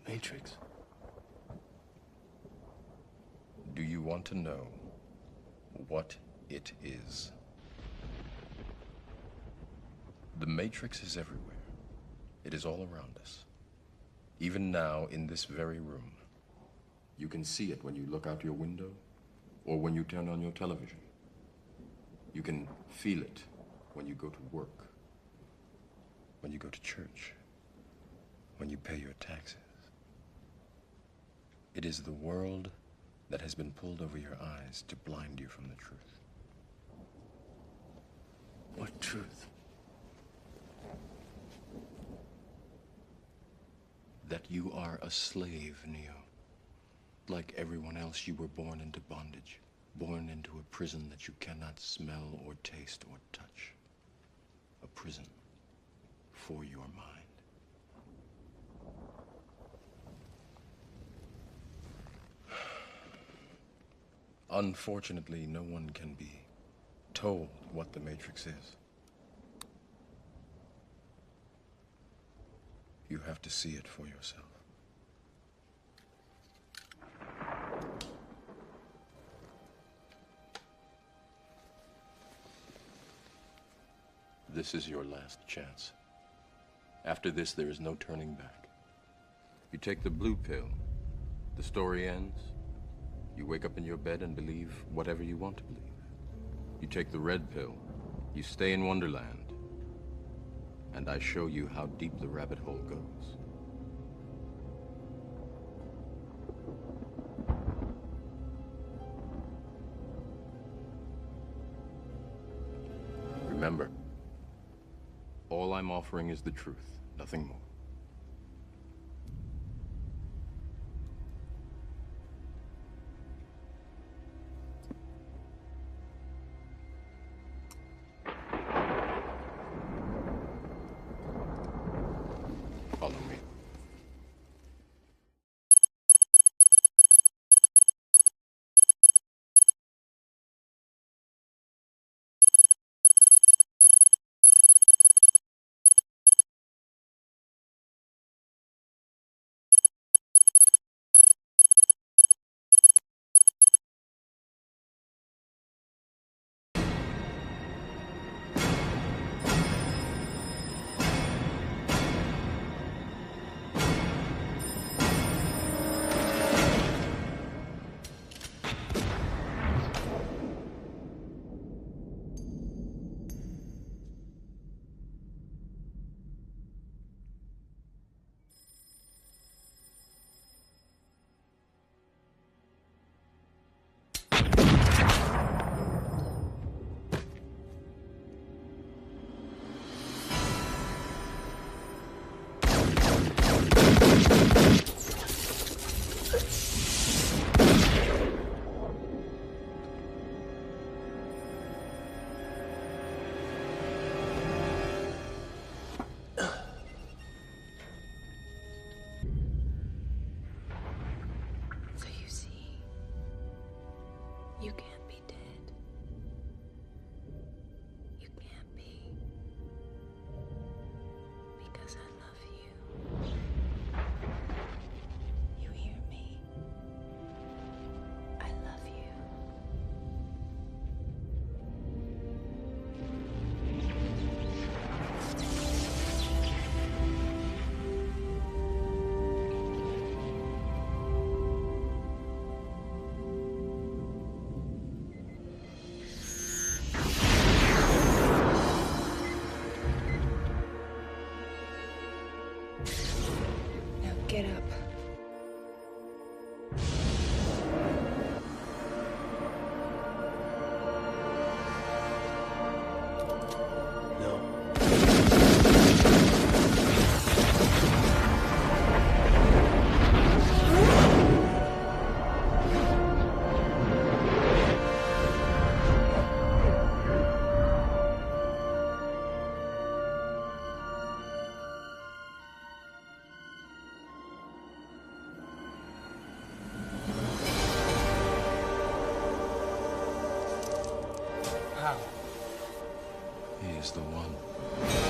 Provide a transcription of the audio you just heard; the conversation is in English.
Matrix? Do you want to know what it is? The Matrix is everywhere. It is all around us. Even now, in this very room. You can see it when you look out your window or when you turn on your television. You can feel it when you go to work, when you go to church, when you pay your taxes. It is the world that has been pulled over your eyes to blind you from the truth. What truth? That you are a slave, Neo. Like everyone else, you were born into bondage, born into a prison that you cannot smell or taste or touch. A prison for your mind. Unfortunately, no one can be told what the Matrix is. You have to see it for yourself. This is your last chance. After this, there is no turning back. You take the blue pill, the story ends. You wake up in your bed and believe whatever you want to believe. You take the red pill, you stay in Wonderland, and I show you how deep the rabbit hole goes. Remember, all I'm offering is the truth, nothing more. Follow me. So you see, you can't be dead. You can't be. Because I love you. You hear me? I love you. Now get up. No. How? He is the one.